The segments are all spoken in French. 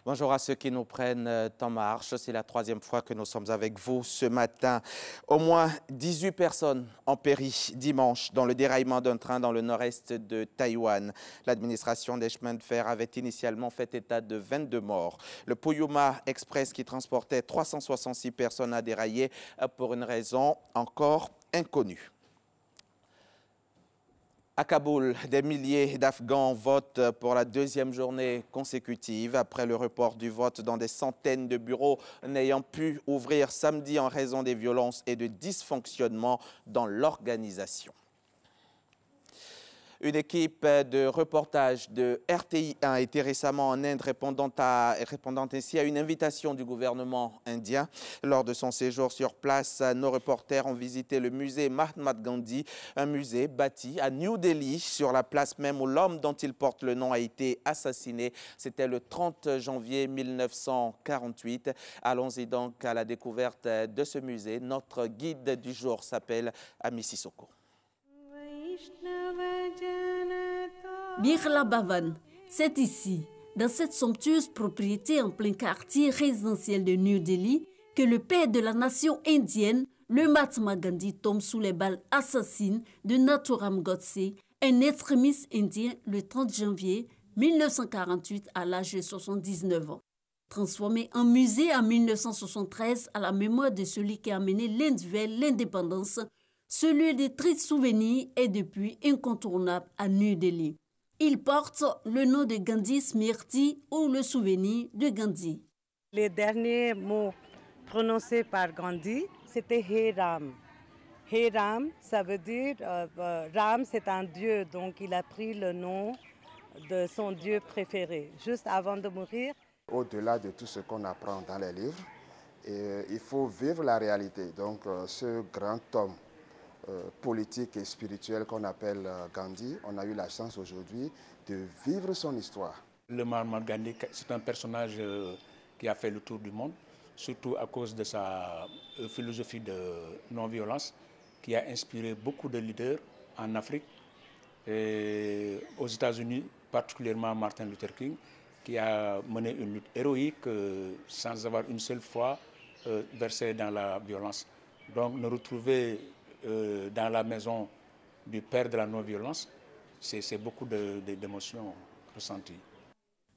Bonjour à ceux qui nous prennent en marche. C'est la troisième fois que nous sommes avec vous ce matin. Au moins 18 personnes ont péri dimanche dans le déraillement d'un train dans le nord-est de Taïwan. L'administration des chemins de fer avait initialement fait état de 22 morts. Le Puyuma Express qui transportait 366 personnes a déraillé pour une raison encore inconnue. À Kaboul, des milliers d'Afghans votent pour la deuxième journée consécutive après le report du vote dans des centaines de bureaux n'ayant pu ouvrir samedi en raison des violences et de dysfonctionnements dans l'organisation. Une équipe de reportage de RTI a été récemment en Inde répondant ainsi à une invitation du gouvernement indien. Lors de son séjour sur place, nos reporters ont visité le musée Mahatma Gandhi, un musée bâti à New Delhi, sur la place même où l'homme dont il porte le nom a été assassiné. C'était le 30 janvier 1948. Allons-y donc à la découverte de ce musée. Notre guide du jour s'appelle Ami Sissoko. Birla Bhavan, c'est ici, dans cette somptueuse propriété en plein quartier résidentiel de New Delhi, que le père de la nation indienne, le Mahatma Gandhi, tombe sous les balles assassines de Nathuram Godse, un extrémiste indien, le 30 janvier 1948 à l'âge de 79 ans. Transformé en musée en 1973 à la mémoire de celui qui a mené l'Inde vers l'indépendance, ce lieu de tristes souvenirs est depuis incontournable à New Delhi. Il porte le nom de Gandhi Smriti ou le souvenir de Gandhi. Les derniers mots prononcés par Gandhi, c'était Hey Ram. Hey Ram, ça veut dire, Ram c'est un dieu, donc il a pris le nom de son dieu préféré, juste avant de mourir. Au-delà de tout ce qu'on apprend dans les livres, il faut vivre la réalité. Donc ce grand homme politique et spirituel qu'on appelle Gandhi, on a eu la chance aujourd'hui de vivre son histoire. Le Mahatma Gandhi, c'est un personnage qui a fait le tour du monde, surtout à cause de sa philosophie de non-violence, qui a inspiré beaucoup de leaders en Afrique et aux États-Unis, particulièrement Martin Luther King, qui a mené une lutte héroïque sans avoir une seule fois versé dans la violence. Donc nous retrouver dans la maison du père de la non-violence, c'est beaucoup d'émotions ressenties.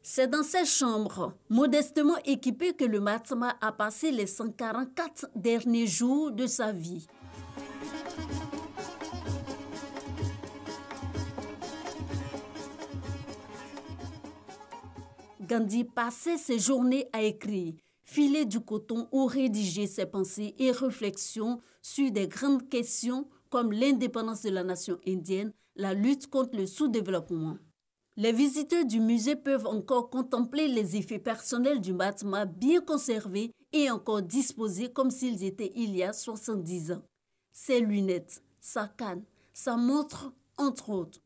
C'est dans cette chambre, modestement équipée, que le Mahatma a passé les 144 derniers jours de sa vie. Gandhi passait ses journées à écrire, filer du coton ou rédiger ses pensées et réflexions sur des grandes questions comme l'indépendance de la nation indienne, la lutte contre le sous-développement. Les visiteurs du musée peuvent encore contempler les effets personnels du Mahatma bien conservés et encore disposés comme s'ils étaient il y a 70 ans. Ses lunettes, sa canne, sa montre, entre autres.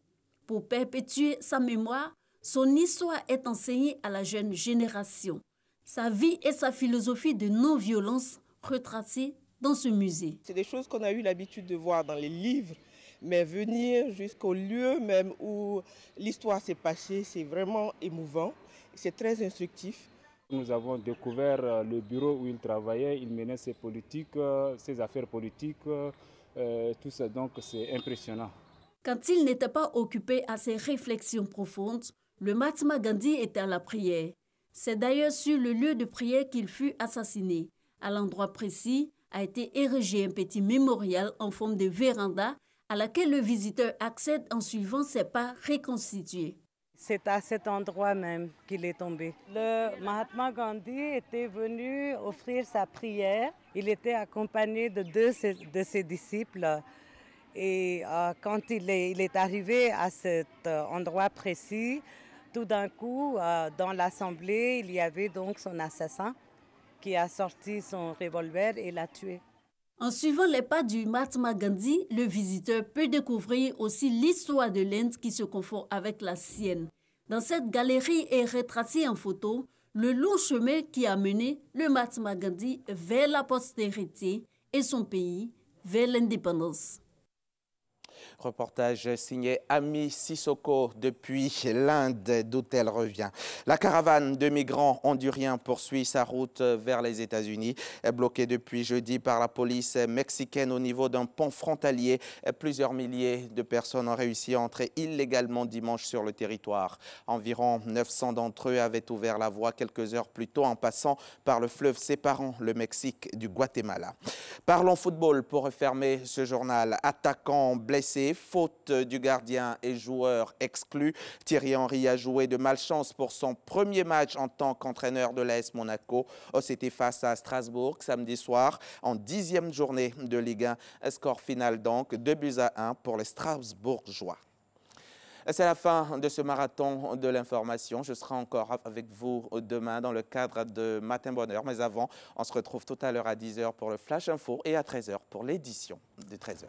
Pour perpétuer sa mémoire, son histoire est enseignée à la jeune génération. Sa vie et sa philosophie de non-violence retracées dans ce musée. C'est des choses qu'on a eu l'habitude de voir dans les livres, mais venir jusqu'au lieu même où l'histoire s'est passée, c'est vraiment émouvant, c'est très instructif. Nous avons découvert le bureau où il travaillait, il menait ses politiques, ses affaires politiques, tout ça, donc c'est impressionnant. Quand il n'était pas occupé à ses réflexions profondes, le Mahatma Gandhi était à la prière. C'est d'ailleurs sur le lieu de prière qu'il fut assassiné. À l'endroit précis a été érigé un petit mémorial en forme de véranda à laquelle le visiteur accède en suivant ses pas reconstitués. C'est à cet endroit même qu'il est tombé. Le Mahatma Gandhi était venu offrir sa prière. Il était accompagné de deux de ses disciples. Et quand il est arrivé à cet endroit précis, tout d'un coup, dans l'assemblée, il y avait donc son assassin qui a sorti son revolver et l'a tué. En suivant les pas du Mahatma Gandhi, le visiteur peut découvrir aussi l'histoire de l'Inde qui se confond avec la sienne. Dans cette galerie est retracé en photo le long chemin qui a mené le Mahatma Gandhi vers la postérité et son pays vers l'indépendance. Reportage signé Ami Sissoko depuis l'Inde, d'où elle revient. La caravane de migrants honduriens poursuit sa route vers les États-Unis. Bloquée depuis jeudi par la police mexicaine au niveau d'un pont frontalier, plusieurs milliers de personnes ont réussi à entrer illégalement dimanche sur le territoire. Environ 900 d'entre eux avaient ouvert la voie quelques heures plus tôt en passant par le fleuve séparant le Mexique du Guatemala. Parlons football pour refermer ce journal. Attaquant blessé, faute du gardien et joueur exclu. Thierry Henry a joué de malchance pour son premier match en tant qu'entraîneur de l'AS Monaco. C'était face à Strasbourg samedi soir en 10e journée de Ligue 1. Score final donc 2-1 pour les Strasbourgeois. C'est la fin de ce marathon de l'information. Je serai encore avec vous demain dans le cadre de Matin Bonheur. Mais avant, on se retrouve tout à l'heure à 10h pour le Flash Info et à 13h pour l'édition de 13h.